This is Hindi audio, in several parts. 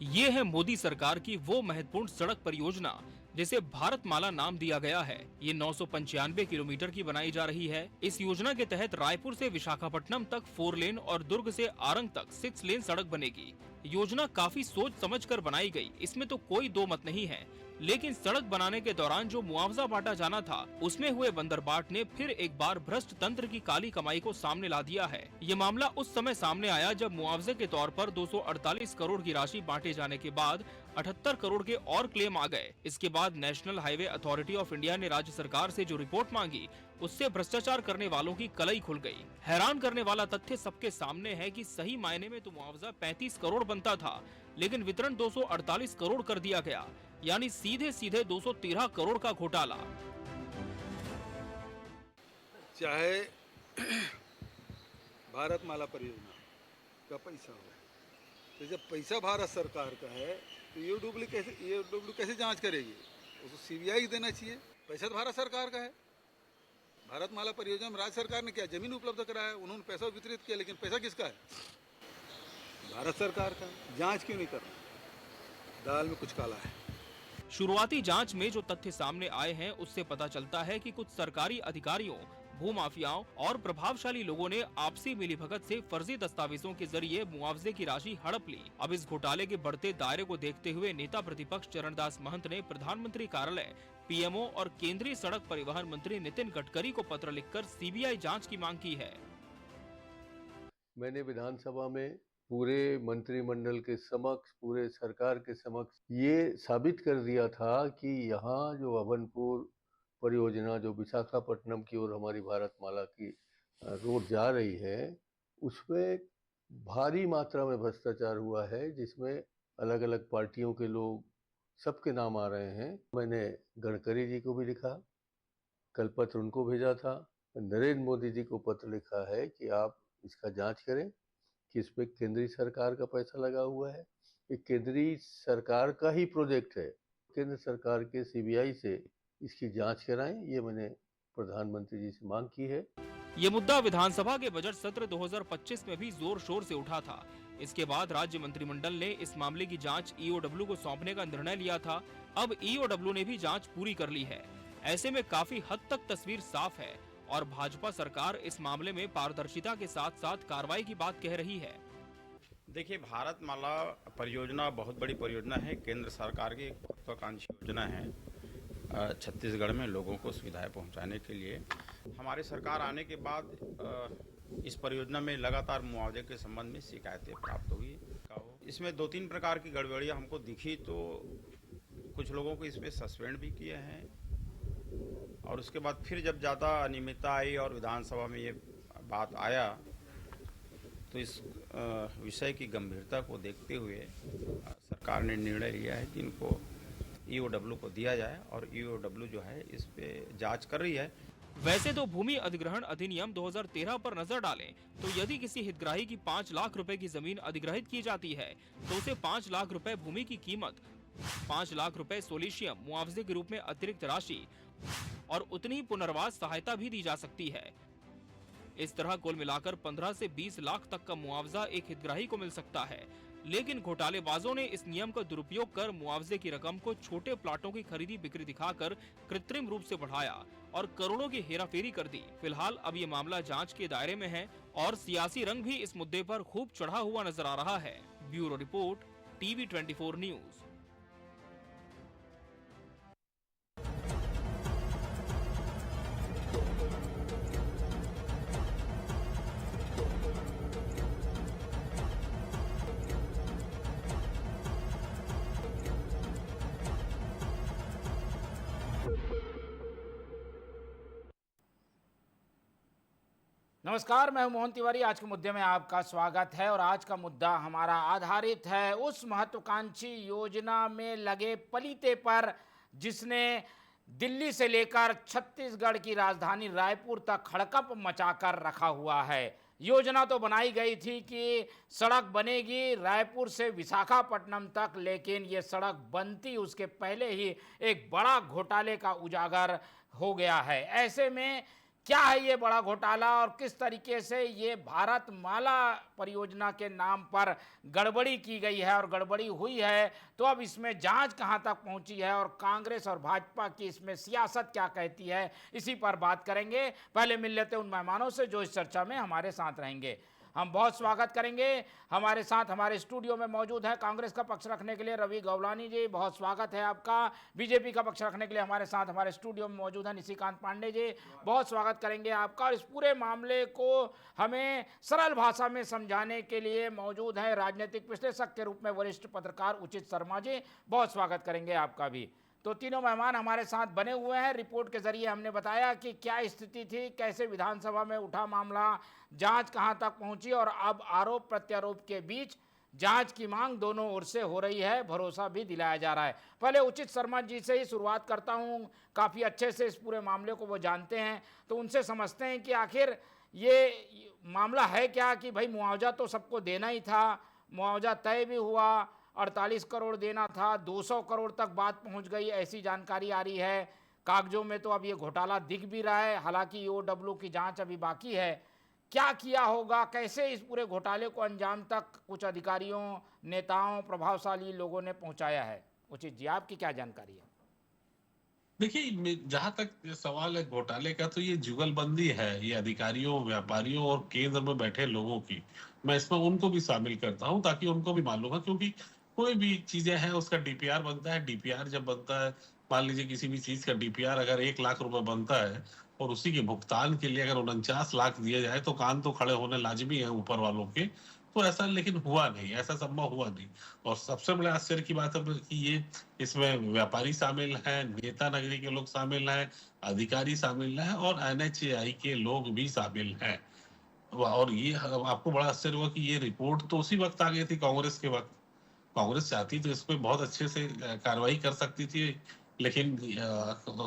ये है मोदी सरकार की वो महत्वपूर्ण सड़क परियोजना जिसे भारतमाला नाम दिया गया है। ये 995 किलोमीटर की बनाई जा रही है। इस योजना के तहत रायपुर से विशाखापट्टनम तक 4 लेन और दुर्ग से आरंग तक 6 लेन सड़क बनेगी। योजना काफी सोच समझकर बनाई गई, इसमें तो कोई दो मत नहीं है। लेकिन सड़क बनाने के दौरान जो मुआवजा बांटा जाना था, उसमें हुए बंदरबाट ने फिर एक बार भ्रष्ट तंत्र की काली कमाई को सामने ला दिया है। ये मामला उस समय सामने आया जब मुआवजे के तौर पर 248 करोड़ की राशि बांटे जाने के बाद 78 करोड़ के और क्लेम आ गए। इसके बाद national highway authority of India ने राज्य सरकार से जो रिपोर्ट मांगी, उससे भ्रष्टाचार करने वालों की कलई खुल गई। हैरान करने वाला तथ्य सबके सामने है कि सही मायने में तो मुआवजा 35 करोड़ बनता था, लेकिन वितरण 248 करोड़ कर दिया गया, यानी सीधे सीधे 213 करोड़ का घोटाला। चाहे भारतमाला परियोजना का पैसा हो, तो जब पैसा भारत सरकार का है तो ये कैसे जांच करेगी? उसको सीबीआई देना चाहिए। पैसा तो भारत सरकार का है। भारतमाला परियोजना में राज्य सरकार ने क्या जमीन उपलब्ध कराया, उन्होंने पैसा वितरित किया, लेकिन पैसा किसका है? भारत सरकार का। जांच क्यों नहीं कर रहा? दाल में कुछ काला है। शुरुआती जांच में जो तथ्य सामने आए हैं, उससे पता चलता है कि कुछ सरकारी अधिकारियों, भूमाफियाओं और प्रभावशाली लोगों ने आपसी मिलीभगत से फर्जी दस्तावेजों के जरिए मुआवजे की राशि हड़प ली। अब इस घोटाले के बढ़ते दायरे को देखते हुए नेता प्रतिपक्ष चरणदास महंत ने प्रधानमंत्री कार्यालय, पीएमओ और केंद्रीय सड़क परिवहन मंत्री नितिन गडकरी को पत्र लिखकर सीबीआई जांच की मांग की है। मैंने विधानसभा में पूरे मंत्रिमंडल के समक्ष, पूरे सरकार के समक्ष ये साबित कर दिया था कि यहाँ जो अभनपुर परियोजना जो विशाखापट्टनम की ओर हमारी भारतमाला की रोड जा रही है, उसमें भारी मात्रा में भ्रष्टाचार हुआ है, जिसमें अलग अलग पार्टियों के लोग, सबके नाम आ रहे हैं। मैंने गडकरी जी को भी लिखा, कल पत्र उनको भेजा था। नरेंद्र मोदी जी को पत्र लिखा है कि आप इसका जांच करें कि इस पे केंद्रीय सरकार का पैसा लगा हुआ है। ये केंद्रीय सरकार का ही प्रोजेक्ट है। केंद्र सरकार के सीबीआई से इसकी जांच कराएं, ये मैंने प्रधानमंत्री जी से मांग की है। ये मुद्दा विधानसभा के बजट सत्र 2025 में भी जोर शोर से उठा था। इसके बाद राज्य मंत्रिमंडल ने इस मामले की जांच ईओडब्ल्यू को सौंपने का निर्णय लिया था। अब ईओडब्ल्यू ने भी जांच पूरी कर ली है। ऐसे में काफी हद तक तस्वीर साफ है और भाजपा सरकार इस मामले में पारदर्शिता के साथ साथ कार्रवाई की बात कह रही है। देखिए, भारतमाला परियोजना बहुत बड़ी परियोजना है, केंद्र सरकार की महत्वाकांक्षी योजना है। छत्तीसगढ़ में लोगों को सुविधाएं पहुंचाने के लिए हमारी सरकार आने के बाद इस परियोजना में लगातार मुआवजे के संबंध में शिकायतें प्राप्त हुई। इसमें 2-3 प्रकार की गड़बड़ियां हमको दिखी, तो कुछ लोगों को इसमें सस्पेंड भी किए हैं, और उसके बाद फिर जब ज़्यादा अनियमितता आई और विधानसभा में ये बात आया, तो इस विषय की गंभीरता को देखते हुए सरकार ने निर्णय लिया है कि इनको ईओडब्ल्यू को दिया जाए, और ईओडब्ल्यू जो है इस पे जांच कर रही है। वैसे तो भूमि अधिग्रहण अधिनियम 2013 पर नजर डालें तो यदि किसी हितग्राही की 5 लाख रुपए की जमीन अधिग्रहित की जाती है, तो उसे 5 लाख रुपए भूमि की कीमत, 5 लाख रुपए सोलिशियम मुआवजे के रूप में अतिरिक्त राशि और उतनी पुनर्वास सहायता भी दी जा सकती है। इस तरह कुल मिलाकर 15 से 20 लाख तक का मुआवजा एक हितग्राही को मिल सकता है। लेकिन घोटालेबाजों ने इस नियम का दुरुपयोग कर मुआवजे की रकम को छोटे प्लाटों की खरीदी बिक्री दिखाकर कृत्रिम रूप से बढ़ाया और करोड़ों की हेराफेरी कर दी। फिलहाल अब ये मामला जांच के दायरे में है और सियासी रंग भी इस मुद्दे पर खूब चढ़ा हुआ नजर आ रहा है। Bureau report, TV 24 news. नमस्कार, मैं हूं मोहन तिवारी। आज के मुद्दे में आपका स्वागत है और आज का मुद्दा हमारा आधारित है उस महत्वाकांक्षी योजना में लगे पलीते पर, जिसने दिल्ली से लेकर छत्तीसगढ़ की राजधानी रायपुर तक हड़कंप मचाकर रखा हुआ है। योजना तो बनाई गई थी कि सड़क बनेगी रायपुर से विशाखापट्टनम तक, लेकिन ये सड़क बनती उसके पहले ही एक बड़ा घोटाले का उजागर हो गया है। ऐसे में क्या है ये बड़ा घोटाला और किस तरीके से ये भारत माला परियोजना के नाम पर गड़बड़ी की गई है और गड़बड़ी हुई है, तो अब इसमें जांच कहां तक पहुंची है और कांग्रेस और भाजपा की इसमें सियासत क्या कहती है, इसी पर बात करेंगे। पहले मिल लेते उन मेहमानों से जो इस चर्चा में हमारे साथ रहेंगे। हम बहुत स्वागत करेंगे। हमारे साथ हमारे स्टूडियो में मौजूद है कांग्रेस का पक्ष रखने के लिए रवि गौलानी जी, बहुत स्वागत है आपका। बीजेपी का पक्ष रखने के लिए हमारे साथ हमारे स्टूडियो में मौजूद है निशिकांत पांडे जी, बहुत स्वागत करेंगे आपका। और इस पूरे मामले को हमें सरल भाषा में समझाने के लिए मौजूद है राजनीतिक विश्लेषक के रूप में वरिष्ठ पत्रकार उचित शर्मा जी, बहुत स्वागत करेंगे आपका भी। तो तीनों मेहमान हमारे साथ बने हुए हैं। रिपोर्ट के जरिए हमने बताया कि क्या स्थिति थी, कैसे विधानसभा में उठा मामला, जांच कहां तक पहुंची और अब आरोप प्रत्यारोप के बीच जांच की मांग दोनों ओर से हो रही है, भरोसा भी दिलाया जा रहा है। पहले उचित शर्मा जी से ही शुरुआत करता हूं, काफ़ी अच्छे से इस पूरे मामले को वो जानते हैं, तो उनसे समझते हैं कि आखिर ये मामला है क्या कि भाई मुआवजा तो सबको देना ही था, मुआवजा तय भी हुआ, 48 करोड़ देना था, 200 करोड़ तक बात पहुंच गई, ऐसी जानकारी आ रही है। कागजों में तो अब ये घोटाला दिख भी रहा है, हालांकि ईओडब्ल्यू की जांच अभी बाकी है। क्या किया होगा, कैसे इस पूरे घोटाले को अंजाम तक कुछ अधिकारियों, नेताओं, प्रभावशाली लोगों ने पहुंचाया है? उचित जी, आपकी क्या जानकारी है? देखिए, जहां तक ये सवाल है घोटाले का, तो ये जुगलबंदी है, ये अधिकारियों, व्यापारियों और केंद्र में बैठे लोगों की। मैं इसमें उनको भी शामिल करता हूं ताकि उनको भी मालूम है, क्योंकि कोई भी चीजें हैं उसका डीपीआर बनता है। डीपीआर जब बनता है, मान लीजिए किसी भी चीज का डीपीआर अगर 1 लाख रुपए बनता है और उसी के भुगतान के लिए अगर 49 लाख दिया जाए तो कान तो खड़े होने लाजमी है ऊपर वालों के। तो ऐसा लेकिन हुआ नहीं, ऐसा संभव हुआ नहीं। और सबसे बड़े आश्चर्य की बात है कि ये इसमें व्यापारी शामिल हैं, नेता नगरी के लोग शामिल हैं, अधिकारी शामिल हैं और एनएचएआई के लोग भी शामिल हैं। और ये आपको बड़ा आश्चर्य हुआ कि ये रिपोर्ट तो उसी वक्त आ गई थी, कांग्रेस के वक्त। कांग्रेस चाहती तो इस पे बहुत अच्छे से कार्रवाई कर सकती थी, लेकिन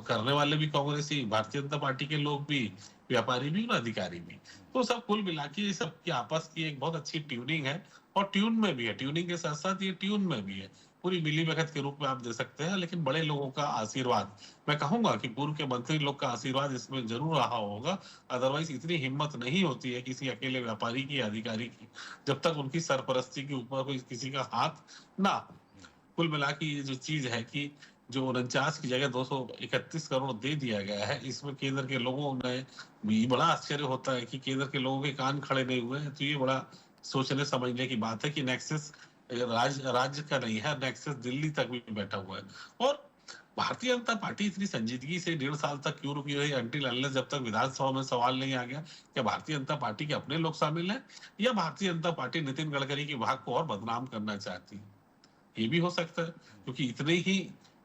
करने वाले भी कांग्रेस ही, भारतीय जनता पार्टी के लोग भी, व्यापारी भी और अधिकारी भी। तो सब कुल मिला के सबकी आपस की एक बहुत अच्छी ट्यूनिंग है और ट्यून में भी है, ट्यूनिंग के साथ साथ ये ट्यून में भी है, पूरी मिली भगत के रूप में आप दे सकते हैं। लेकिन बड़े लोगों का आशीर्वाद, मैं कहूंगा कि पूर्व के मंत्री लोग का आशीर्वाद इसमें जरूर रहा होगा। अदरवाइज इतनी हिम्मत नहीं होती है किसी अकेले व्यापारी की, अधिकारी की, जब तक उनकी सरपरस्ती के ऊपर कोई किसी का हाथ ना हो। कुल मिला के ये जो चीज है कि जो 49 की जगह 231 करोड़ दे दिया गया है, इसमें केंद्र के लोगों ने भी, बड़ा आश्चर्य होता है कि केंद्र के लोगों के कान खड़े नहीं हुए हैं। तो ये बड़ा सोचने समझने की बात है कि नेक्सस राज्य का नहीं है, नेक्सस दिल्ली तक भी बैठा हुआ है। और भारतीय जनता पार्टी इतनी संजीदगी से 1.5 साल तक क्यों रुकी रही, अंटिल अनलेस जब तक विधानसभा में सवाल नहीं आ गया क्या भारतीय जनता पार्टी के अपने लोग शामिल हैं या भारतीय जनता पार्टी नितिन गडकरी के विभाग को और बदनाम करना चाहती है? ये भी हो सकता है, क्योंकि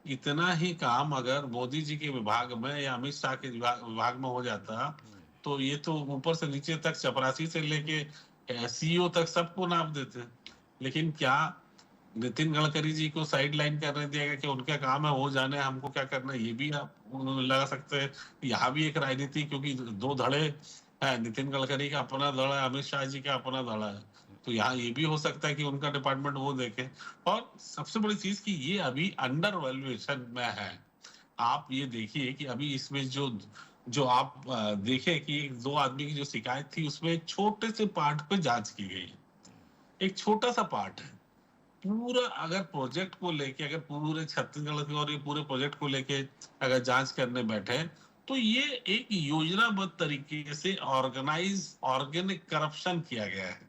इतना ही काम अगर मोदी जी के विभाग में या अमित शाह के विभाग में हो जाता तो ये तो ऊपर से नीचे तक, चपरासी से लेके सीईओ तक सबको नाप देते। लेकिन क्या नितिन गडकरी जी को साइड लाइन करने दिया गया कि उनका काम है, वो जाने, हमको क्या करना है? ये भी आप लगा सकते हैं। यहाँ भी एक राजनीति, क्योंकि 2 धड़े है, नितिन गडकरी का अपना धड़ा है, अमित शाह जी का अपना धड़ा है। तो यहाँ ये भी हो सकता है कि उनका डिपार्टमेंट वो देखे। और सबसे बड़ी चीज कि ये अभी अंडर वैल्यूएशन में है। आप ये देखिए कि अभी इसमें जो आप देखे कि 2 आदमी की जो शिकायत थी उसमें एक छोटे से पार्ट पे जांच की गई है, एक छोटा सा पार्ट है। पूरा अगर प्रोजेक्ट को लेके, अगर पूरे छत्तीसगढ़ के और ये पूरे प्रोजेक्ट को लेके अगर जांच करने बैठे तो ये एक योजनाबद्ध तरीके से ऑर्गेनिक करप्शन किया गया है,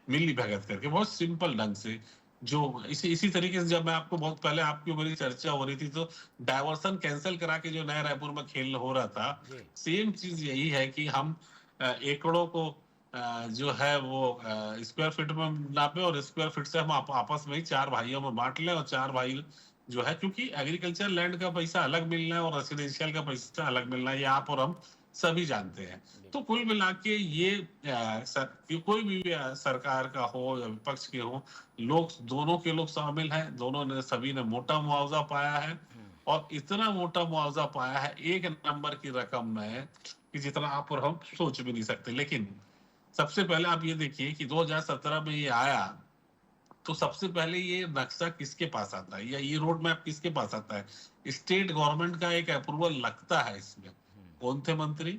मिली भगत करके, बहुत सिंपल ढंग से। जो इसी तरीके से जब मैं आपको बहुत पहले आपकी मेरी चर्चा हो रही थी तो डायवर्सन कैंसिल करा के जो नया रायपुर में खेल हो रहा था, सेम चीज यही है कि हम एकड़ों को जो है वो स्क्वायर फीट में नापे और स्क्वायर फीट से हम आपस में ही 4 भाइयों में बांट लें और 4 भाई जो है, क्योंकि एग्रीकल्चर लैंड का पैसा अलग मिलना है और रेसिडेंशियल का पैसा अलग मिलना है, ये आप और हम सभी जानते हैं। तो कुल मिला के ये कोई भी सरकार का हो या विपक्ष के हो, लोग, दोनों के लोग शामिल हैं, दोनों ने, सभी ने मोटा मुआवजा पाया है। और इतना मोटा मुआवजा पाया है 1 नंबर की रकम में कि जितना आप और हम सोच भी नहीं सकते। लेकिन सबसे पहले आप ये देखिए कि 2017 में ये आया तो सबसे पहले ये नक्शा किसके पास आता है या ये रोड मैप किसके पास आता है? स्टेट गवर्नमेंट का एक अप्रूवल लगता है इसमें। कौन थे मंत्री,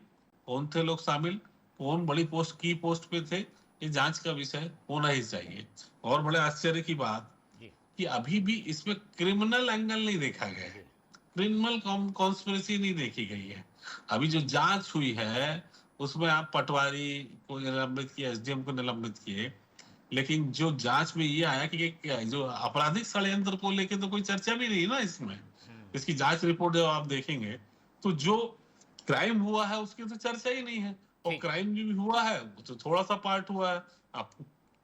कौन थे लोग शामिल, कौन बड़ी पोस्ट की पोस्ट पे थे, ये जांच का विषय होना ही चाहिए। और बड़े आश्चर्य की बात जी कि अभी भी इसमें क्रिमिनल एंगल नहीं देखा गया है, जी क्रिमिनल कॉन्स्पिरेसी नहीं देखी गई है। अभी जो जांच हुई है उसमें आप पटवारी को निलंबित किए, एसडीएम को निलंबित किए, लेकिन जो जांच में ये आया कि जो आपराधिक षड्यंत्र को लेके तो कोई चर्चा भी नहीं ना इसमें। इसकी जांच रिपोर्ट जब आप देखेंगे तो जो क्राइम हुआ है उसकी तो चर्चा ही नहीं है, और ठीक। क्राइम जो भी हुआ है तो थोड़ा सा पार्ट हुआ है। आप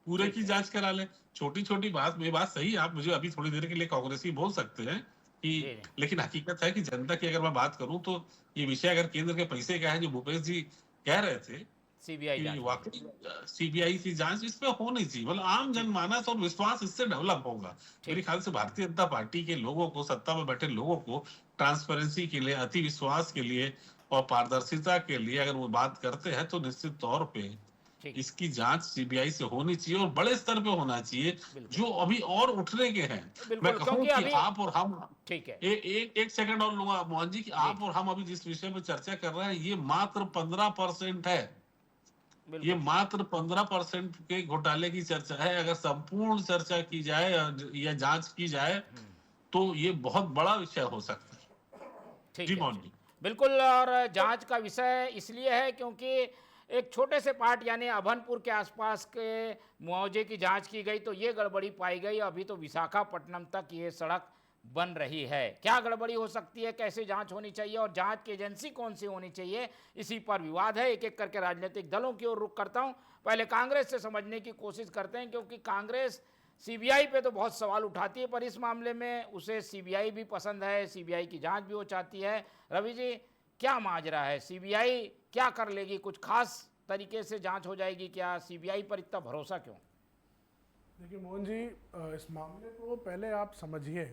पूरे ठीक की है। जांच करा ले। छोटी छोटी बात, मेरी बात सही है, आप मुझे अभी थोड़ी देर के लिए कांग्रेसी बोल सकते हैं कि, जी जी लेकिन हकीकत है कि जनता की अगर मैं बात करूं तो ये विषय अगर केंद्र के पैसे का है, जो भूपेश जी कह रहे थे सीबीआई कि जांच होनी वाकई सीबीआई की जांच इस पे होनी चाहिए, मतलब आम जनमानस और विश्वास इससे डेवलप होगा। मेरे ख्याल से भारतीय जनता पार्टी के लोगों को, सत्ता में बैठे लोगों को ट्रांसपेरेंसी के लिए, अति विश्वास के लिए और पारदर्शिता के लिए अगर वो बात करते हैं तो निश्चित तौर पे ठीक। इसकी जांच सीबीआई से होनी चाहिए और बड़े स्तर पे होना चाहिए, बिल्कुल। जो अभी और उठने के हैं। बिल्कुल, मैं कहूं क्योंकि कि अभी आप और हम, ठीक है एक सेकंड और लूंगा मोहन जी, कि आप और हम अभी जिस विषय में चर्चा कर रहे हैं ये मात्र 15% है। ये बिल्कुल मात्र 15% के घोटाले की चर्चा है। अगर संपूर्ण चर्चा की जाए या जांच की जाए तो ये बहुत बड़ा विषय हो सकता है। ठीक जी है। मोहन जी। बिल्कुल, और जांच का विषय इसलिए है क्योंकि एक छोटे से पार्ट यानी अभनपुर के आसपास के मुआवजे की जांच की गई तो ये गड़बड़ी पाई गई। अभी तो विशाखापट्टनम तक ये सड़क बन रही है। क्या गड़बड़ी हो सकती है, कैसे जांच होनी चाहिए और जांच की एजेंसी कौन सी होनी चाहिए, इसी पर विवाद है। एक एक करके राजनीतिक दलों की ओर रुख करता हूं। पहले कांग्रेस से समझने की कोशिश करते हैं, क्योंकि कांग्रेस सीबीआई पे तो बहुत सवाल उठाती है, पर इस मामले में उसे सीबीआई भी पसंद है, सीबीआई की जांच भी वो चाहती है। रवि जी, क्या माजरा है? सीबीआई क्या कर लेगी? कुछ खास तरीके से जांच हो जाएगी क्या? सीबीआई पर इतना भरोसा क्यों? देखिए मोहन जी, इस मामले को पहले आप समझिए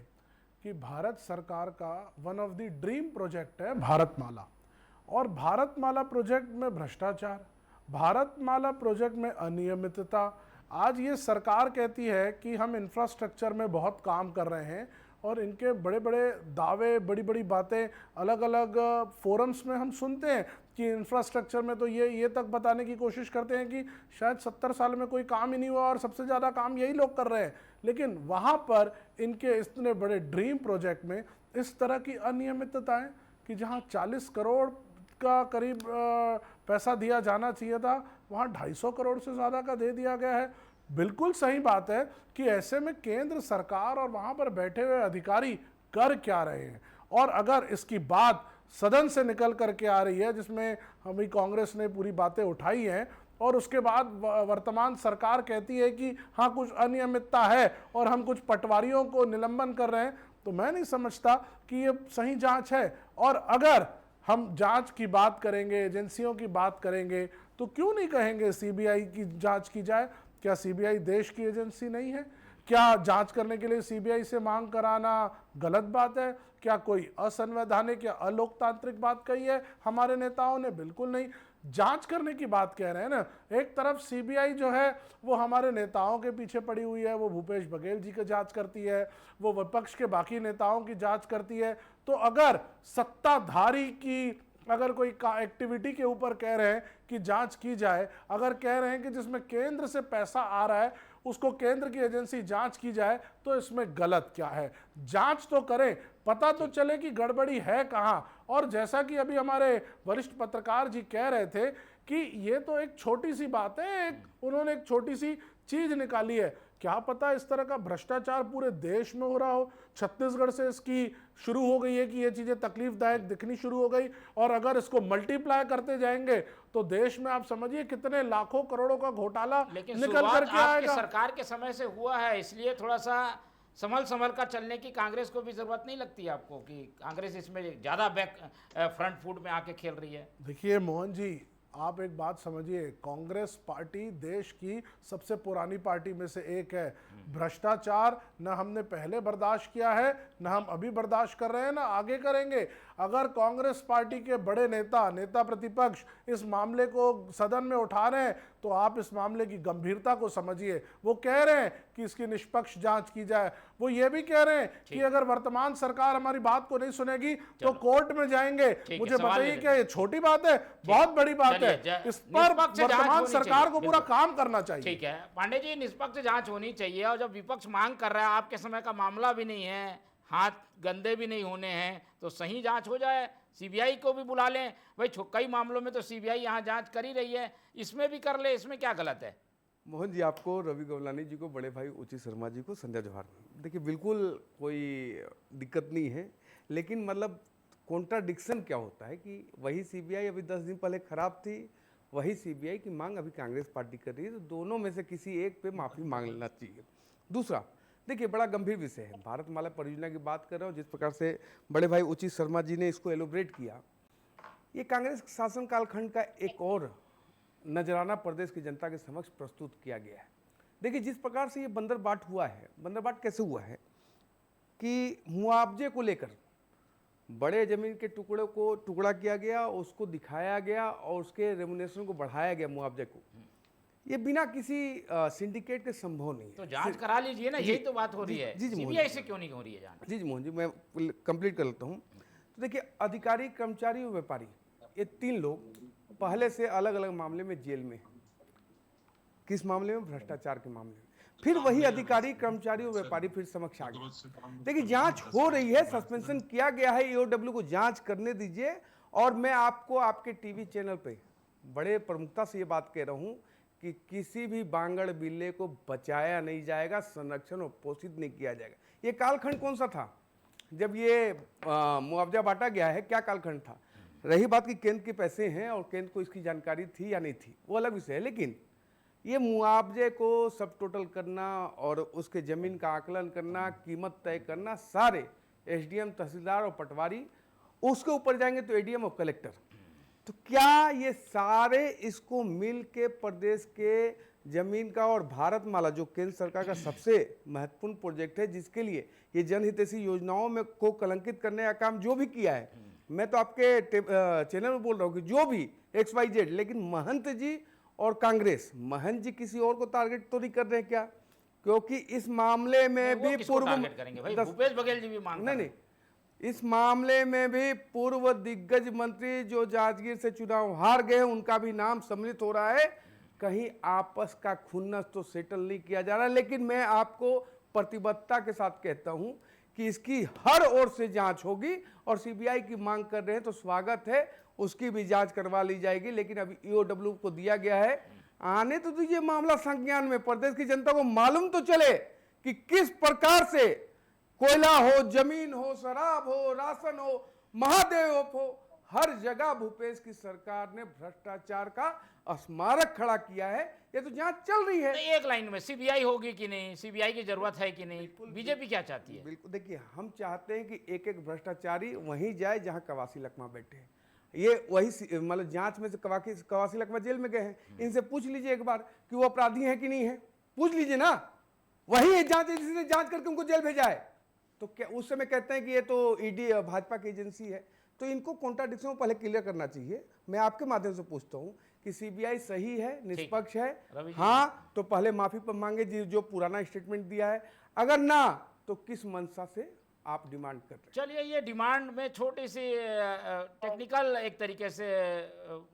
कि भारत सरकार का one of the dream project है भारतमाला, और भारतमाला प्रोजेक्ट में भ्रष्टाचार, भारतमाला प्रोजेक्ट में अनियमितता। आज ये सरकार कहती है कि हम इंफ्रास्ट्रक्चर में बहुत काम कर रहे हैं, और इनके बड़े बड़े दावे, बड़ी बड़ी बातें अलग अलग फोरम्स में हम सुनते हैं कि इंफ्रास्ट्रक्चर में तो ये तक बताने की कोशिश करते हैं कि शायद 70 साल में कोई काम ही नहीं हुआ और सबसे ज़्यादा काम यही लोग कर रहे हैं। लेकिन वहाँ पर इनके इतने बड़े ड्रीम प्रोजेक्ट में इस तरह की अनियमितताएं कि जहाँ 40 करोड़ का करीब पैसा दिया जाना चाहिए था, वहाँ 250 करोड़ से ज़्यादा का दे दिया गया है। बिल्कुल सही बात है कि ऐसे में केंद्र सरकार और वहाँ पर बैठे हुए अधिकारी कर क्या रहे हैं, और अगर इसकी बात सदन से निकल करके आ रही है, जिसमें हमें कांग्रेस ने पूरी बातें उठाई हैं, और उसके बाद वर्तमान सरकार कहती है कि हाँ कुछ अनियमितता है और हम कुछ पटवारियों को निलंबन कर रहे हैं, तो मैं नहीं समझता कि ये सही जांच है। और अगर हम जांच की बात करेंगे, एजेंसियों की बात करेंगे, तो क्यों नहीं कहेंगे सीबीआई की जांच की जाए? क्या सीबीआई देश की एजेंसी नहीं है? क्या जांच करने के लिए सीबीआई से मांग कराना गलत बात है? क्या कोई असंवैधानिक या अलोकतांत्रिक बात कही है हमारे नेताओं ने? बिल्कुल नहीं। जांच करने की बात कह रहे हैं ना। एक तरफ सीबीआई जो है वो हमारे नेताओं के पीछे पड़ी हुई है, वो भूपेश बघेल जी की जांच करती है, वो विपक्ष के बाकी नेताओं की जांच करती है। तो अगर सत्ताधारी की अगर कोई एक्टिविटी के ऊपर कह रहे हैं कि जांच की जाए, अगर कह रहे हैं कि जिसमें केंद्र से पैसा आ रहा है उसको केंद्र की एजेंसी जांच की जाए, तो इसमें गलत क्या है? जांच तो करें, पता तो चले कि गड़बड़ी है कहां। और जैसा कि अभी हमारे वरिष्ठ पत्रकार जी कह रहे थे कि ये तो एक छोटी सी बात है, उन्होंने एक छोटी सी चीज निकाली है। क्या पता इस तरह का भ्रष्टाचार पूरे देश में हो रहा हो। छत्तीसगढ़ से इसकी शुरू हो गई है कि ये चीजें तकलीफदायक दिखनी शुरू हो गई, और अगर इसको मल्टीप्लाई करते जाएंगे तो देश में आप समझिए कितने लाखों करोड़ों का घोटाला लेकिन निकल शुरुआत करके आपकी आएगा। सरकार के समय से हुआ है, इसलिए थोड़ा सा संभल कर चलने की कांग्रेस को भी जरूरत नहीं लगती आपको कि कांग्रेस इसमें ज्यादा बैक फ्रंट फुट में आके खेल रही है? देखिए मोहन जी, आप एक बात समझिए, कांग्रेस पार्टी देश की सबसे पुरानी पार्टी में से एक है। भ्रष्टाचार न हमने पहले बर्दाश्त किया है, न हम अभी बर्दाश्त कर रहे हैं, न आगे करेंगे। अगर कांग्रेस पार्टी के बड़े नेता प्रतिपक्ष इस मामले को सदन में उठा रहे हैं तो आप इस मामले की गंभीरता को समझिए। वो कह रहे हैं कि इसकी निष्पक्ष जांच की जाए, वो ये भी कह रहे हैं कि अगर वर्तमान सरकार हमारी बात को नहीं सुनेगी तो कोर्ट में जाएंगे। मुझे बताइए क्या ये छोटी बात है? बहुत बड़ी बात है। इस पर वर्तमान सरकार को पूरा काम करना चाहिए। ठीक है पांडे जी, निष्पक्ष जांच होनी चाहिए। और जब विपक्ष मांग कर रहा है, आपके समय का मामला भी नहीं है, हाथ गंदे भी नहीं होने हैं, तो सही जांच हो जाए, सीबीआई को भी बुला लें। भाई कई मामलों में तो सीबीआई यहाँ जांच कर ही रही है, इसमें भी कर ले, इसमें क्या गलत है? मोहन जी, आपको, रवि गवलानी जी को, बड़े भाई उचित शर्मा जी को संध्या जोहार। देखिए बिल्कुल कोई दिक्कत नहीं है, लेकिन मतलब कॉन्ट्राडिक्शन क्या होता है कि वही सीबीआई अभी 10 दिन पहले खराब थी, वही सीबीआई की मांग अभी कांग्रेस पार्टी कर रही है, तो दोनों में से किसी एक पे माफ़ी मांग लेना चाहिए। दूसरा, देखिए बड़ा गंभीर विषय है, भारतमाला परियोजना की बात कर रहा हूँ, जिस प्रकार से बड़े भाई उचित शर्मा जी ने इसको एलोब्रेट किया, ये कांग्रेस शासन कालखंड का एक और नजराना प्रदेश की जनता के समक्ष प्रस्तुत किया गया है। देखिए जिस प्रकार से ये बंदरबाट हुआ है, बंदरबाट कैसे हुआ है कि मुआवजे को लेकर बड़े जमीन के टुकड़े को टुकड़ा किया गया, उसको दिखाया गया और उसके रेमुनेशन को बढ़ाया गया, मुआवजे को। ये बिना किसी सिंडिकेट के संभव नहीं है। तो जांच करा लीजिए ना, यही तो बात हो रही है। सीबीआई से क्यों नहीं हो रही है जांच? जी मोहन जी, मैं कंप्लीट कर लेता हूँ। तो देखिए अधिकारी, कर्मचारी और व्यापारी, ये 3 लोग पहले से अलग अलग मामले में जेल में। किस मामले में? भ्रष्टाचार के मामले में। फिर वही अधिकारी, कर्मचारी और व्यापारी फिर समक्ष आ गए। देखिए जांच हो रही है, सस्पेंशन किया गया है, ईओडब्ल्यू को जांच करने दीजिए। और मैं आपको आपके टीवी चैनल पे बड़े प्रमुखता से ये बात कह रहा हूँ कि किसी भी बांगड़ बिल्ले को बचाया नहीं जाएगा, संरक्षण और पोषित नहीं किया जाएगा। ये कालखंड कौन सा था जब ये मुआवजा बांटा गया है? क्या कालखंड था? रही बात कि केंद्र के पैसे हैं और केंद्र को इसकी जानकारी थी या नहीं थी, वो अलग विषय है, लेकिन ये मुआवजे को सब टोटल करना और उसके ज़मीन का आकलन करना, कीमत तय करना, सारे एसडीएम, तहसीलदार और पटवारी, उसके ऊपर जाएंगे तो एडीएम और कलेक्टर। तो क्या ये सारे इसको मिल के प्रदेश के जमीन का और भारतमाला, जो केंद्र सरकार का सबसे महत्वपूर्ण प्रोजेक्ट है, जिसके लिए ये जनहितैषी योजनाओं में को कलंकित करने का काम जो भी किया है, मैं तो आपके चैनल में बोल रहा हूँ कि जो भी XYZ, लेकिन महंत जी और कांग्रेस, महंत जी किसी और को टारगेट तो नहीं कर रहे हैं क्या? क्योंकि इस मामले में भी पूर्व भूपेश बघेल जी भी मांग नहीं, इस मामले में भी पूर्व दिग्गज मंत्री जो जांजगीर से चुनाव हार गए, उनका भी नाम सम्मिलित हो रहा है। कहीं आपस का खुन्नस तो सेटल नहीं किया जा रहा। लेकिन मैं आपको प्रतिबद्धता के साथ कहता हूं कि इसकी हर ओर से जांच होगी और सीबीआई की मांग कर रहे हैं तो स्वागत है, उसकी भी जांच करवा ली जाएगी। लेकिन अभी ईओडब्ल्यू को दिया गया है, आने तो दीजिए मामला संज्ञान में, प्रदेश की जनता को मालूम तो चले कि किस प्रकार से कोयला हो, जमीन हो, शराब हो, राशन हो, महादेव हो, हर जगह भूपेश की सरकार ने भ्रष्टाचार का स्मारक खड़ा किया है। ये तो जांच चल रही है। एक लाइन में सीबीआई होगी कि नहीं, सीबीआई की जरूरत है कि नहीं, बीजेपी क्या चाहती है? बिल्कुल, देखिए हम चाहते हैं कि एक एक भ्रष्टाचारी वहीं जाए जहां कवासी लकमा बैठे हैं। ये वही मतलब जांच में से कवासी लकमा जेल में गए हैं, इनसे पूछ लीजिए एक बार कि वो अपराधी हैं कि नहीं है, पूछ लीजिए ना। वही जांच एजेंसी ने जांच करके उनको जेल भेजा है, तो क्या उस समय कहते हैं कि ये तो ईडी भाजपा की एजेंसी है? तो इनको कॉन्ट्राडिक्शन पहले क्लियर करना चाहिए। मैं आपके माध्यम से पूछता हूं कि सीबीआई सही है, निष्पक्ष है? हाँ तो पहले माफी पर मांगे जो पुराना स्टेटमेंट दिया है, अगर ना तो किस मंशा से आप डिमांड कर रहे हैं? चलिए, ये डिमांड में छोटी सी टेक्निकल एक तरीके से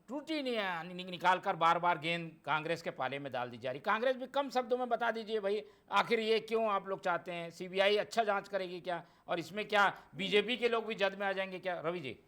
त्रुटि निकाल कर बार बार गेंद कांग्रेस के पाले में डाल दी जा रही। कांग्रेस भी कम शब्दों में बता दीजिए भाई, आखिर ये क्यों आप लोग चाहते हैं? सीबीआई अच्छा जांच करेगी क्या? और इसमें क्या बीजेपी के लोग भी जद में आ जाएंगे क्या? रवि जी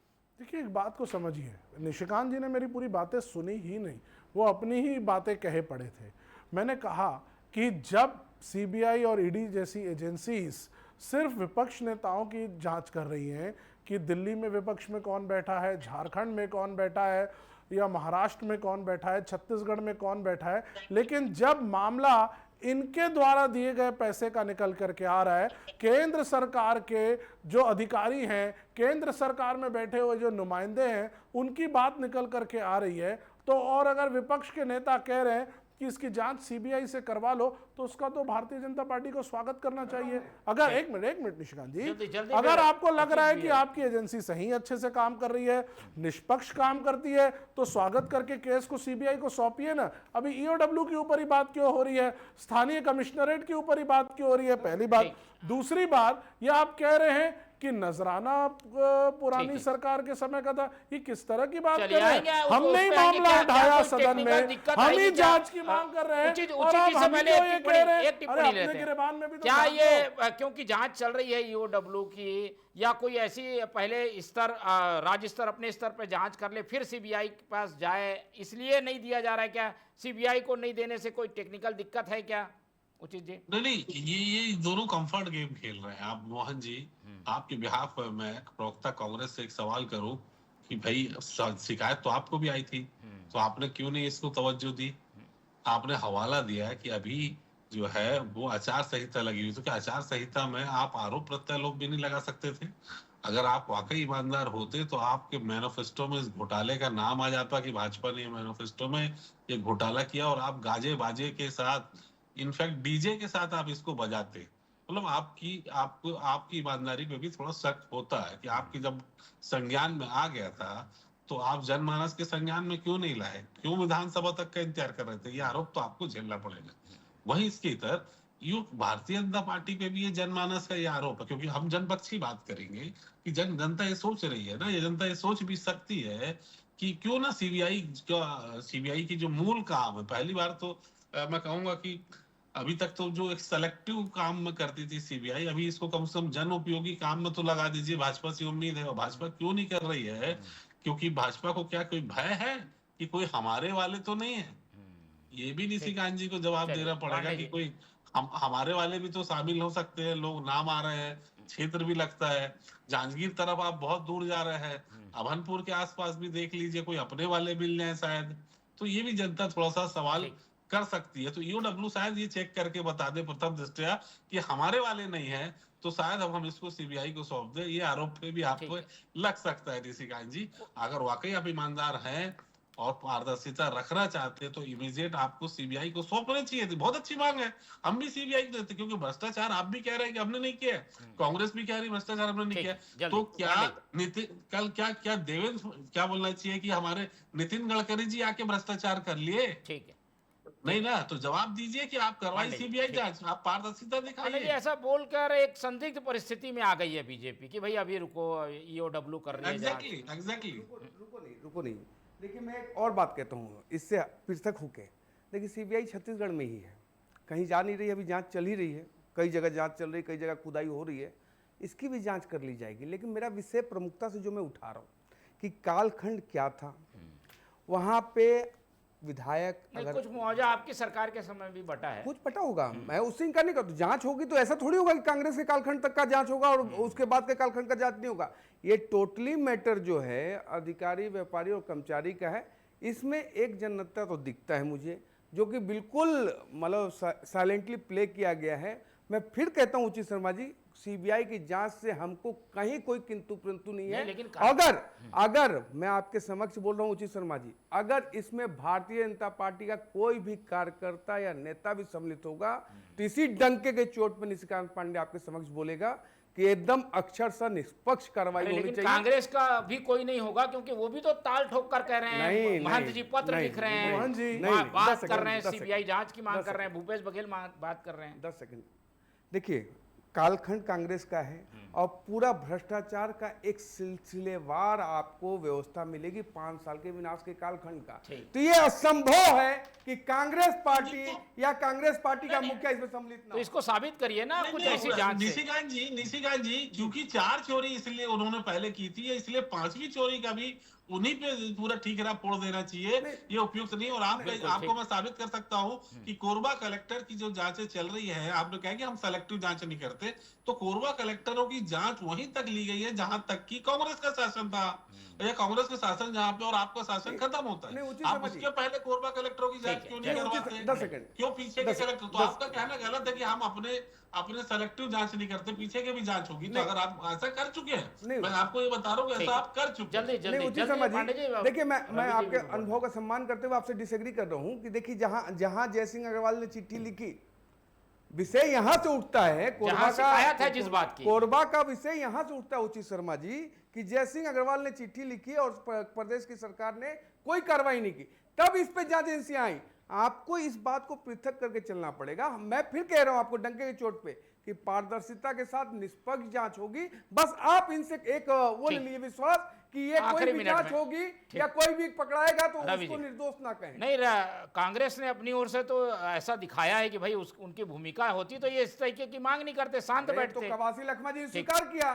देखिए, एक बात को समझिए, निशिकांत जी ने मेरी पूरी बातें सुनी ही नहीं, वो अपनी ही बातें कहे पड़े थे। मैंने कहा कि जब सीबीआई और ईडी जैसी एजेंसीज सिर्फ विपक्ष नेताओं की जांच कर रही हैं कि दिल्ली में विपक्ष में कौन बैठा है, झारखंड में कौन बैठा है, या महाराष्ट्र में कौन बैठा है, छत्तीसगढ़ में कौन बैठा है, लेकिन जब मामला इनके द्वारा दिए गए पैसे का निकल करके आ रहा है, केंद्र सरकार के जो अधिकारी हैं, केंद्र सरकार में बैठे हुए जो नुमाइंदे हैं, उनकी बात निकल करके आ रही है, तो और अगर विपक्ष के नेता कह रहे हैं कि इसकी जांच सीबीआई से करवा लो, तो उसका तो भारतीय जनता पार्टी को स्वागत करना चाहिए। अगर एक मिनट निशिकांत जी, जल्दी अगर आपको लग रहा है भी कि है। आपकी एजेंसी सही अच्छे से काम कर रही है, निष्पक्ष काम करती है, तो स्वागत करके केस को सीबीआई को सौंपिए ना। अभी ईओडब्ल्यू के ऊपर ही बात क्यों हो रही है, स्थानीय कमिश्नरेट के ऊपर ही बात क्यों हो रही है, पहली बात। दूसरी बात, ये आप कह रहे हैं कि नजराना पुरानी सरकार के समय का था, ये किस तरह की बात कर रहे हैं? हमने ही मामला उठाया सदन में, हम ही जांच की मांग कर रहे हैं, और आप हम ही तो ये कह रहे हैं अरे अपने गिरबान में भी तो क्या डाल ये दो। क्योंकि जांच चल रही है ईओडब्ल्यू की, या कोई ऐसी पहले स्तर राज्य स्तर अपने स्तर पर जांच कर ले फिर सीबीआई के पास जाए, इसलिए नहीं दिया जा रहा है क्या? सीबीआई को नहीं देने से कोई टेक्निकल दिक्कत है क्या उचित जी? नहीं, ये दोनों कंफर्ट गेम खेल रहे हैं। आप मोहन जी, आपके बिहाफ पर मैं प्रवक्ता कांग्रेस से एक सवाल करूं कि भाई शिकायत तो आपको भी आई थी, तो आपने क्यों नहीं इसको तवज्जो दी? आपने हवाला दिया है कि अभी जो है वो आचार संहिता लगी हुई, तो क्या आचार संहिता में आप आरोप प्रत्यारोप भी नहीं लगा सकते थे? अगर आप वाकई ईमानदार होते तो आपके मैनिफेस्टो में इस घोटाले का नाम आ जाता कि भाजपा ने मैनिफेस्टो में ये घोटाला किया, और आप गाजे बाजे के साथ, इनफैक्ट डीजे के साथ आप इसको बजाते। मतलब आपकी ईमानदारी पे भी थोड़ा शक होता है कि आपकी जब संज्ञान में आ गया था तो आप जनमानस के संज्ञान में क्यों नहीं लाए, क्यों विधानसभा तक का इंतजार कर रहे थे? ये आरोप तो आपको झेलना पड़ेगा। वहीं इसके इतर भारतीय जनता पार्टी पे भी ये जनमानस का ये आरोप है, क्योंकि हम जनपक्ष की बात करेंगे कि जनता ये सोच रही है ना, ये जनता ये सोच भी सकती है कि क्यों ना सीबीआई की जो मूल काम है, पहली बार तो मैं कहूंगा कि अभी तक तो जो एक सेलेक्टिव काम में करती थी सीबीआई, अभी इसको कम से कम जन उपयोगी काम में तो लगा दीजिए। भाजपा से उम्मीद है, और भाजपा क्यों नहीं कर रही है? क्योंकि भाजपा को क्या कोई भय है कि कोई हमारे वाले तो नहीं है? ये भी निशिकांत जी को जवाब देना पड़ेगा कि कोई हमारे वाले भी तो शामिल हो सकते हैं। लोग नाम आ रहे हैं, क्षेत्र भी लगता है, जांजगीर तरफ आप बहुत दूर जा रहे हैं, अभनपुर के आसपास भी देख लीजिए, कोई अपने वाले मिल जाए शायद, तो ये भी जनता थोड़ा सा सवाल कर सकती है। तो ईओडब्ल्यू शायद ये चेक करके बता दे प्रथम दृष्टया कि हमारे वाले नहीं है, तो शायद अब हम इसको सीबीआई को सौंप दे। ये आरोप पे भी आपको लग सकता है निशिकांत जी। अगर वाकई आप ईमानदार हैं और पारदर्शिता रखना चाहते हैं तो इमीडिएट आपको सीबीआई को सौंपनी चाहिए थी। बहुत अच्छी मांग है, हम भी सीबीआई को देते, क्योंकि भ्रष्टाचार आप भी कह रहे हैं कि हमने नहीं किया, कांग्रेस भी कह रही भ्रष्टाचार हमने नहीं किया। तो क्या कल क्या देवेंद्र क्या बोलना चाहिए कि हमारे नितिन गडकरी जी आके भ्रष्टाचार कर लिए? ठीक है, नहीं ना, तो जवाब दीजिए कि आप करवाई सीबीआई जांच, आप पारदर्शिता दिखाइए। ऐसा बोलकर एक संदिग्ध परिस्थिति में आ गई है बीजेपी कि भाई अभी रुको, ईओडब्ल्यू कर रही है। एग्जैक्टली रुको नहीं। देखिए, मैं एक और बात कहता हूँ इससे पृथक होके। देखिए, सीबीआई छत्तीसगढ़ में ही है, कहीं जा नहीं रही, अभी जांच चल ही रही है, कई जगह जांच चल रही, कई जगह खुदाई हो रही है, इसकी भी जांच कर ली जाएगी। लेकिन मेरा विषय प्रमुखता से जो मैं उठा रहा हूँ कि कालखंड क्या था, वहाँ पे विधायक अगर कुछ मुआवजा आपकी सरकार के समय भी बटा है, कुछ पता होगा, मैं उससे इनकार नहीं करता। जांच होगी तो ऐसा थोड़ी होगा कि कांग्रेस के कालखंड तक का जांच होगा और उसके बाद के कालखंड का जांच नहीं होगा। ये टोटली मैटर जो है अधिकारी, व्यापारी और कर्मचारी का है। इसमें एक जनता तो दिखता है मुझे जो कि बिल्कुल मतलब साइलेंटली प्ले किया गया है। मैं फिर कहता हूं उचित शर्मा जी, सीबीआई की जांच से हमको कहीं कोई किंतु परंतु नहीं है। लेकिन अगर मैं आपके समक्ष बोल रहा हूं उचित शर्मा जी, अगर इसमें भारतीय जनता पार्टी का कोई भी कार्यकर्ता या नेता भी सम्मिलित होगा तो इसी डंके के चोट पर निशिकांत पांडे आपके समक्ष बोलेगा कि एकदम अक्षरशः निष्पक्ष कार्रवाई होनी चाहिए। कांग्रेस का भी कोई नहीं होगा, क्योंकि वो भी तो ताल ठोक कर कह रहे हैं, महंत जी पत्र लिख रहे हैं, मोहन जी बात कर रहे हैं, सीबीआई जांच की मांग कर रहे हैं, भूपेश बघेल बात कर रहे हैं। 10 सेकंड। देखिए, कालखंड कांग्रेस का है और पूरा भ्रष्टाचार का एक सिलसिलेवार आपको व्यवस्था मिलेगी 5 साल के विनाश के कालखंड का। तो ये असंभव है कि कांग्रेस पार्टी या कांग्रेस पार्टी का मुखिया इसमें सम्मिलित ना हो। तो इसको साबित करिए ना कुछ ऐसी जांच। निशिकांत जी क्योंकि 4 चोरी इसलिए उन्होंने पहले की थी, इसलिए 5वीं चोरी का भी उन्हीं पे पूरा ठीकरा फोड़ देना चाहिए, ये उपयुक्त नहीं। और आपको मैं साबित कर सकता हूं कि कोरबा कलेक्टर की जो जांचें चल रही है, आपने कहा कि हम सेलेक्टिव जांच नहीं करते, तो कोरबा कलेक्टरों की जांच वहीं तक ली गई है जहां तक की कांग्रेस का शासन था, या कांग्रेस का शासन जहां पे और आपका शासन खत्म होता है। आप उसके पहले कोरबा कलेक्टरों की जांच क्यों नहीं करवाते? क्यों पीछे के कलेक्टर? तो आपका कहना गलत है कि हम अपने सेलेक्टिव जांच नहीं करते, पीछे के भी जांच होगी। तो अगर आप ऐसा कर चुके हैं, मैं आपको ये बता रहा हूँ ऐसा आप कर चुके हैं। जल्दी शर्मा पांडे जी, जी, देखिए मैं रवि जी आपके बोलो। अनुभव का सम्मान करते हुए आपसे डिसएग्री कर रहा हूं कि देखिए जहां जयसिंह अग्रवाल ने चिट्ठी लिखी, विषय यहां से उठता है, जहां शिकायत है जिस बात की। कोरबा का विषय यहां से उठता है उचित शर्मा जी, कि जयसिंह अग्रवाल ने चिट्ठी लिखी और प्रदेश की सरकार ने कोई कार्रवाई नहीं की, तब इस पे जांच एजेंसियां आई। आपको इस बात को पृथक करके चलना पड़ेगा। मैं फिर कह रहा हूं आपको डंके की चोट पे कि पारदर्शिता के साथ निष्पक्ष जांच होगी। बस आप इनसे एक वो ले लीजिए विश्वास कि ये कोई आखिरी भी मिनट जांच में। होगी या कोई भी पकड़ाएगा तो रवि उसको जी। निर्दोष ना कहें। नहीं, कांग्रेस ने अपनी ओर से तो ऐसा दिखाया है कि भाई उनकी भूमिका होती तो ये इस तरीके की मांग नहीं करते, शांत तो बैठते। कवासी लखमा जी ने स्वीकार किया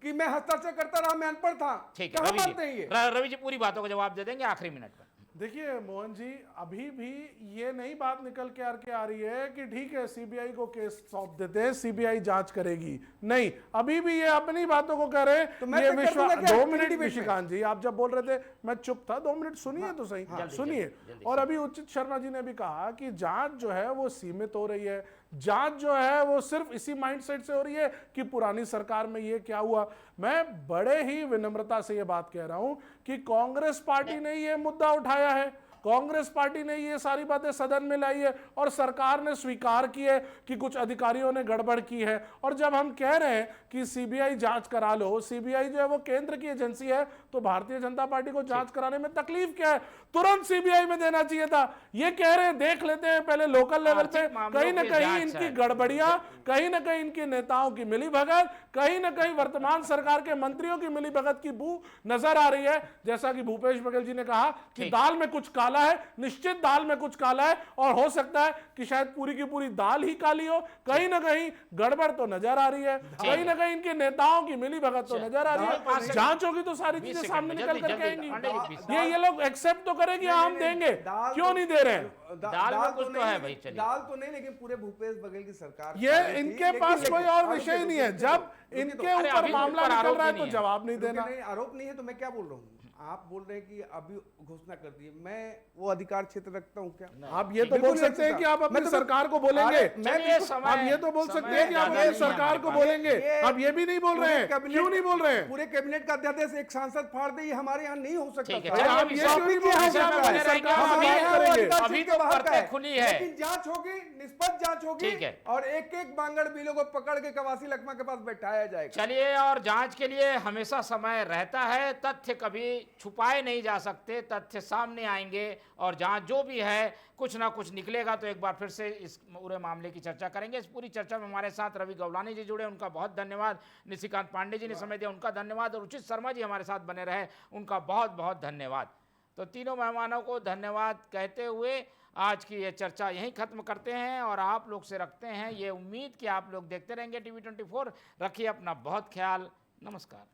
कि मैं हस्ताक्षर करता रहा, मैं अनपढ़ था। ठीक है कहाँ रवि मानते हैं ये? जी, रवि जी पूरी बातों का जवाब दे देंगे आखिरी मिनट में। देखिए मोहन जी, अभी भी ये नई बात निकल के आ रही है कि ठीक है सीबीआई को केस सौंप देते हैं, सीबीआई जांच करेगी। नहीं, अभी भी ये अपनी बातों को कह रहे हैं। तो मैं ये तो कर विश्वास, दूंगा क्या 2 किसी मिनट डिबेट में? निशिकांत जी, आप जब बोल रहे थे मैं चुप था, 2 मिनट सुनिए तो सही, सुनिए। और अभी उचित शर्मा जी ने भी कहा कि जांच जो है वो सीमित हो रही है, जांच जो है वो सिर्फ इसी माइंडसेट से हो रही है कि पुरानी सरकार में ये क्या हुआ। मैं बड़े ही विनम्रता से ये बात कह रहा हूं कि कांग्रेस पार्टी ने ये मुद्दा उठाया है, कांग्रेस पार्टी ने ये सारी बातें सदन में लाई है और सरकार ने स्वीकार की है कि कुछ अधिकारियों ने गड़बड़ की है। और जब हम कह रहे हैं कि सीबीआई जांच करा लो, सीबीआई जो है वो केंद्र की एजेंसी है, तो भारतीय जनता पार्टी को जांच कराने में तकलीफ क्या है? तुरंत सीबीआई में देना चाहिए था। ये कह रहे हैं देख लेते हैं पहले लोकल लेवल पे, कहीं ना कहीं इनकी गड़बड़ियां, कहीं ना कहीं इनके नेताओं की मिलीभगत, कहीं ना कहीं वर्तमान सरकार के मंत्रियों की मिलीभगत की बू नजर आ रही है। जैसा कि भूपेश बघेल जी ने कहा कि दाल में कुछ काला है, निश्चित दाल में कुछ काला है, और हो सकता है कि शायद पूरी की पूरी दाल ही काली हो। कहीं ना कहीं गड़बड़ तो नजर आ रही है, कहीं ना कहीं इनके नेताओं की मिलीभगत तो नजर आ रही है। जांच होगी तो सारी चीजें सामने निकल कर आएंगी। ये लोग एक्सेप्ट तो करेंगे, हम देंगे, क्यों नहीं दे रहे हैं? दाल में कुछ तो है भाई, चलिए। दाल तो नहीं, लेकिन पूरे भूपेश बघेल की सरकार ये इनके पास कोई और विषय नहीं है। जब इनके ऊपर मामला निकल रहा है तो जवाब नहीं देना। आरोप नहीं है तो मैं क्या बोल रहा हूँ? आप बोल रहे हैं कि अभी घोषणा कर दी, मैं वो अधिकार क्षेत्र रखता हूँ क्या? आप ये तो बोल सकते हैं कि आप अपनी सरकार को बोलेंगे, आप ये तो बोल सकते हैं कि आप अपनी सरकार को बोलेंगे, आप ये भी नहीं बोल रहे हैं, क्यों नहीं बोल रहे हैं? पूरे कैबिनेट का अध्यादेश एक सांसद फाड़ दे, ये हमारे यहाँ नहीं हो सकता। आप ये क्यों नहीं बोल रहे हैं? आप अपनी सरकार से बात करेंगे। अभी तो परतें खुली है, लेकिन जांच होगी, निष्पक्ष जांच होगी, और एक एक बांगड़ बिलों को पकड़ के कवासी लखमा के पास बैठाया जाएगा। चलिए, और जांच के लिए हमेशा समय रहता है, तथ्य कभी छुपाए नहीं जा सकते, तथ्य सामने आएंगे और जांच जो भी है कुछ ना कुछ निकलेगा। तो एक बार फिर से इस पूरे मामले की चर्चा करेंगे। इस पूरी चर्चा में हमारे साथ रवि गवलानी जी जुड़े, उनका बहुत धन्यवाद। निशिकांत पांडे जी ने समय दिया, उनका धन्यवाद। और उचित शर्मा जी हमारे साथ बने रहे, उनका बहुत बहुत धन्यवाद। तो तीनों मेहमानों को धन्यवाद कहते हुए आज की ये चर्चा यहीं खत्म करते हैं और आप लोग से रखते हैं ये उम्मीद कि आप लोग देखते रहेंगे TV 24। रखिए अपना बहुत ख्याल। नमस्कार।